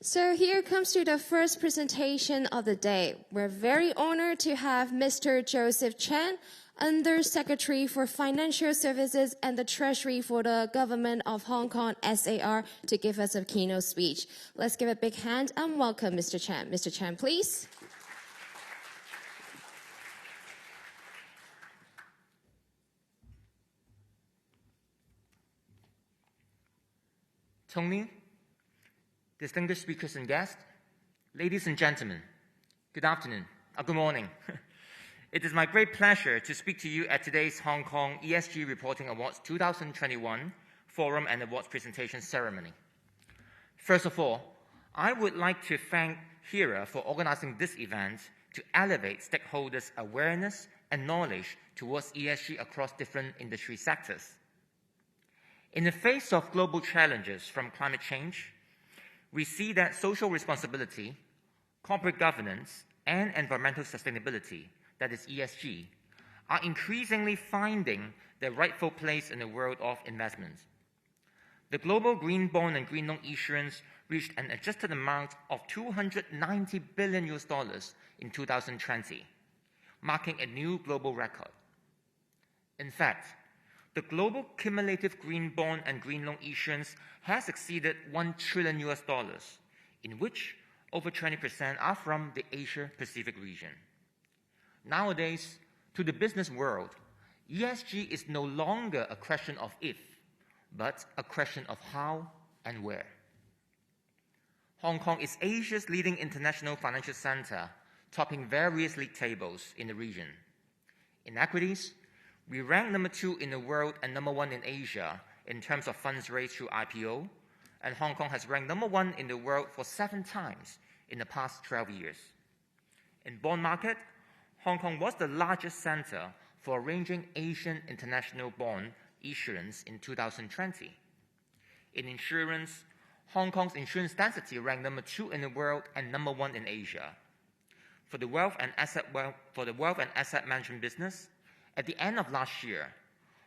So here comes to the first presentation of the day. We're very honored to have Mr. Joseph Chan, Under Secretary for Financial Services and the Treasury for the Government of Hong Kong SAR, to give us a keynote speech. Let's give a big hand and welcome Mr. Chan. Mr. Chan, please. Tony, distinguished speakers and guests, ladies and gentlemen, good afternoon, or good morning. It is my great pleasure to speak to you at today's Hong Kong ESG Reporting Awards 2021 Forum and Awards Presentation Ceremony. First of all, I would like to thank HERA for organizing this event to elevate stakeholders' awareness and knowledge towards ESG across different industry sectors. In the face of global challenges from climate change, we see that social responsibility, corporate governance, and environmental sustainability, that is ESG, are increasingly finding their rightful place in the world of investment. The global green bond and green loan issuance reached an adjusted amount of $290 billion in 2020, marking a new global record. In fact, the global cumulative green bond and green loan issuance has exceeded $1 trillion, in which over 20% are from the Asia-Pacific region. Nowadays, to the business world, ESG is no longer a question of if, but a question of how and where. Hong Kong is Asia's leading international financial center, topping various league tables in the region. In equities, we rank number 2 in the world and number 1 in Asia in terms of funds raised through IPO, and Hong Kong has ranked number 1 in the world for 7 times in the past 12 years. In bond market, Hong Kong was the largest center for arranging Asian international bond issuance in 2020. In insurance, Hong Kong's insurance density ranked number 2 in the world and number 1 in Asia. For the wealth and asset management business, at the end of last year,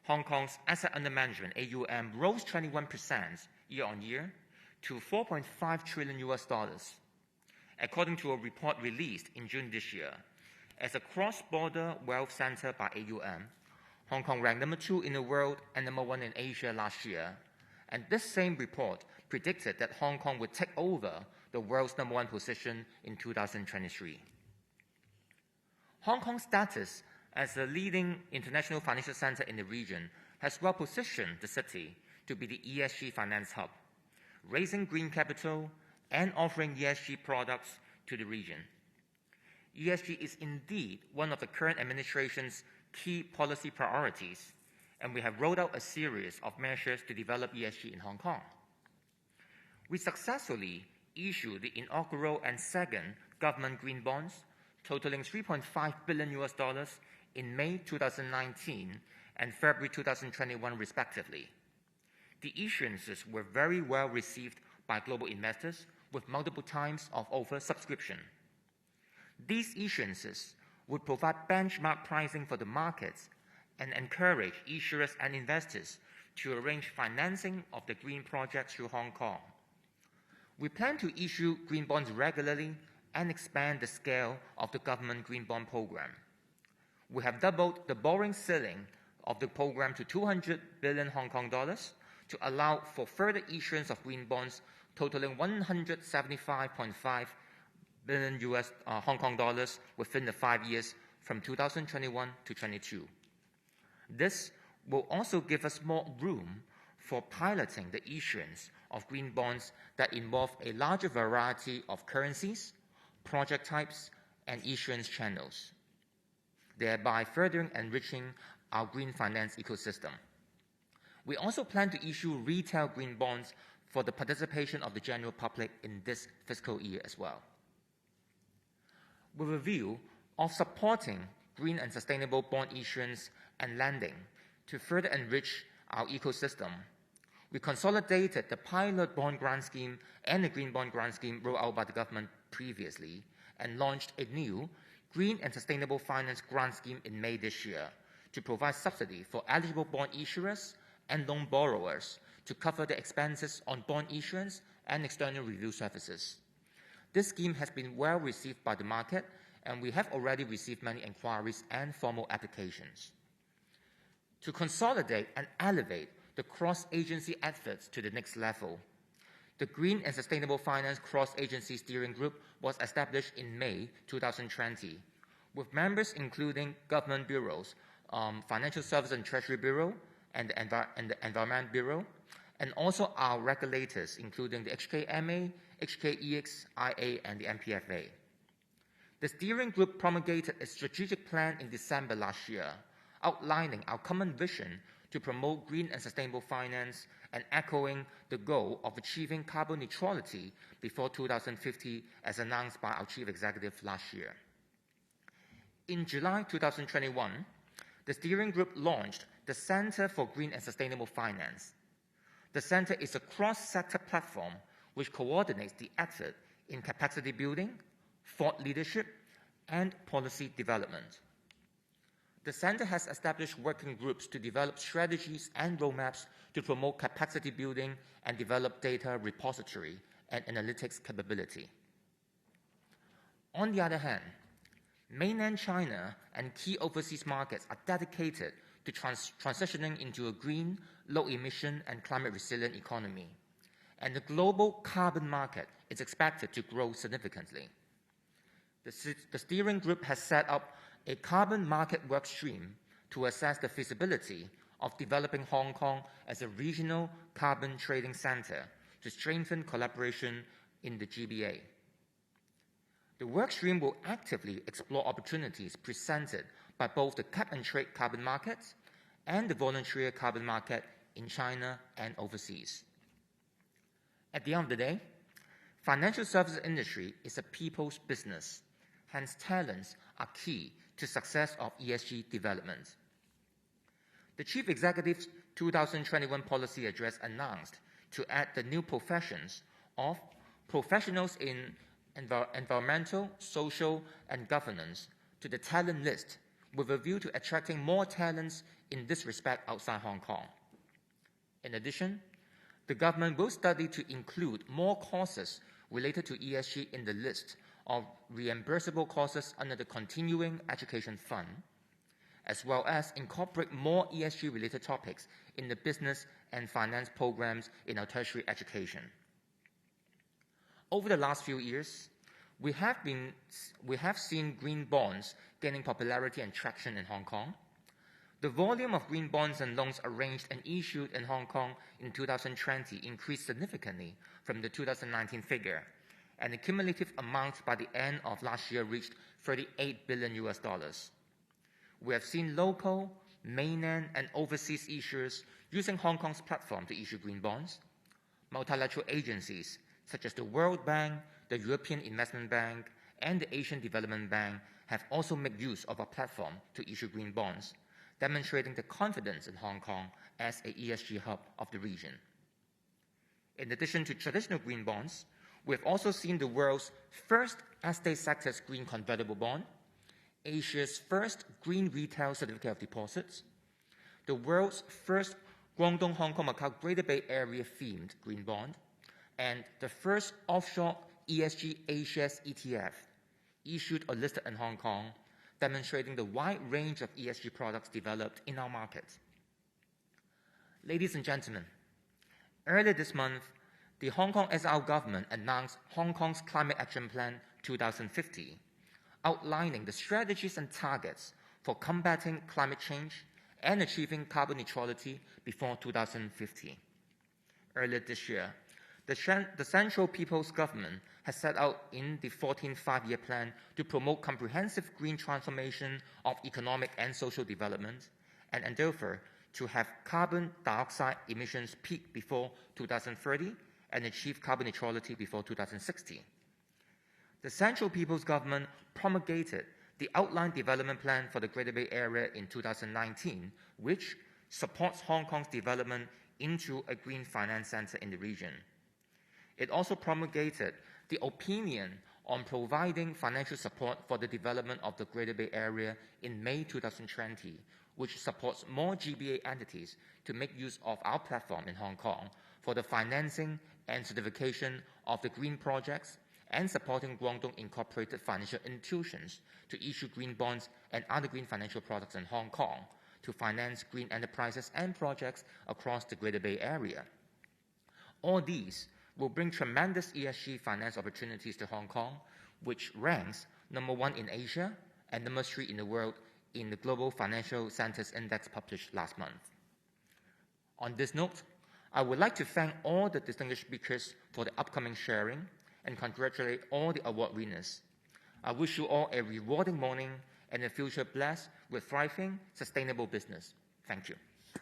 Hong Kong's asset under management, AUM, rose 21% year-on-year to $4.5 trillion, according to a report released in June this year. As a cross-border wealth center by AUM, Hong Kong ranked number 2 in the world and number 1 in Asia last year, and this same report predicted that Hong Kong would take over the world's number 1 position in 2023. Hong Kong's status as a leading international financial center in the region has well positioned the city to be the ESG finance hub, raising green capital and offering ESG products to the region. ESG is indeed one of the current administration's key policy priorities, and we have rolled out a series of measures to develop ESG in Hong Kong. We successfully issued the inaugural and second government green bonds, totaling $3.5 billion in May 2019 and February 2021 respectively. The issuances were very well received by global investors with multiple times of oversubscription. These issuances would provide benchmark pricing for the markets and encourage issuers and investors to arrange financing of the green projects through Hong Kong. We plan to issue green bonds regularly and expand the scale of the government green bond program. We have doubled the borrowing ceiling of the program to 200 billion Hong Kong dollars to allow for further issuance of green bonds totaling 175.5 billion Hong Kong dollars within the 5 years from 2021 to 22. This will also give us more room for piloting the issuance of green bonds that involve a larger variety of currencies, project types, and issuance channels, thereby further enriching our green finance ecosystem. We also plan to issue retail green bonds for the participation of the general public in this fiscal year as well. With a view of supporting green and sustainable bond issuance and lending to further enrich our ecosystem, we consolidated the pilot bond grant scheme and the green bond grant scheme rolled out by the government previously and launched a new Green and Sustainable Finance Grant Scheme in May this year to provide subsidy for eligible bond issuers and loan borrowers to cover the expenses on bond issuance and external review services. This scheme has been well received by the market, and we have already received many inquiries and formal applications. To consolidate and elevate the cross-agency efforts to the next level, the Green and Sustainable Finance Cross-Agency Steering Group was established in May 2020, with members including government bureaus, Financial Services and Treasury Bureau, and the Environment Bureau, and also our regulators, including the HKMA, HKEXIA, and the MPFA. The steering group promulgated a strategic plan in December last year, outlining our common vision to promote green and sustainable finance and echoing the goal of achieving carbon neutrality before 2050 as announced by our chief executive last year. In July 2021, the steering group launched the Center for Green and Sustainable Finance. The center is a cross-sector platform which coordinates the effort in capacity building, thought leadership, and policy development. The center has established working groups to develop strategies and roadmaps to promote capacity building and develop data repository and analytics capability. On the other hand, mainland China and key overseas markets are dedicated to transitioning into a green, low-emission, and climate-resilient economy, and the global carbon market is expected to grow significantly. The steering group has set up a carbon market work stream to assess the feasibility of developing Hong Kong as a regional carbon trading center to strengthen collaboration in the GBA. The work stream will actively explore opportunities presented by both the cap-and-trade carbon markets and the voluntary carbon market in China and overseas. At the end of the day, financial services industry is a people's business. Hence, talents are key to success of ESG development. The Chief Executive's 2021 policy address announced to add the new professions of professionals in environmental, social, and governance to the talent list with a view to attracting more talents in this respect outside Hong Kong. In addition, the government will study to include more courses related to ESG in the list of reimbursable courses under the Continuing Education Fund, as well as incorporate more ESG-related topics in the business and finance programs in our tertiary education. Over the last few years, we have seen green bonds gaining popularity and traction in Hong Kong. The volume of green bonds and loans arranged and issued in Hong Kong in 2020 increased significantly from the 2019 figure, and the cumulative amount by the end of last year reached $38 billion. We have seen local, mainland, and overseas issuers using Hong Kong's platform to issue green bonds. Multilateral agencies such as the World Bank, the European Investment Bank, and the Asian Development Bank have also made use of our platform to issue green bonds, demonstrating the confidence in Hong Kong as an ESG hub of the region. In addition to traditional green bonds, we have also seen the world's first estate sector's green convertible bond, Asia's first green retail certificate of deposits, the world's first Guangdong, Hong Kong, Macau Greater Bay Area themed green bond, and the first offshore ESG A-shares ETF issued or listed in Hong Kong, demonstrating the wide range of ESG products developed in our market. Ladies and gentlemen, earlier this month, the Hong Kong SAR government announced Hong Kong's Climate Action Plan 2050, outlining the strategies and targets for combating climate change and achieving carbon neutrality before 2050. Earlier this year, the Central People's Government has set out in the 14th Five-Year Plan to promote comprehensive green transformation of economic and social development and endeavor to have carbon dioxide emissions peak before 2030 and achieve carbon neutrality before 2060. The Central People's Government promulgated the outline development plan for the Greater Bay Area in 2019, which supports Hong Kong's development into a green finance center in the region. It also promulgated the opinion on providing financial support for the development of the Greater Bay Area in May 2020, which supports more GBA entities to make use of our platform in Hong Kong for the financing and certification of the green projects and supporting Guangdong incorporated financial institutions to issue green bonds and other green financial products in Hong Kong to finance green enterprises and projects across the Greater Bay Area. All these will bring tremendous ESG finance opportunities to Hong Kong, which ranks #1 in Asia and #3 in the world in the Global Financial Centers Index published last month. On this note, I would like to thank all the distinguished speakers for the upcoming sharing and congratulate all the award winners. I wish you all a rewarding morning and a future blessed with thriving, sustainable business. Thank you.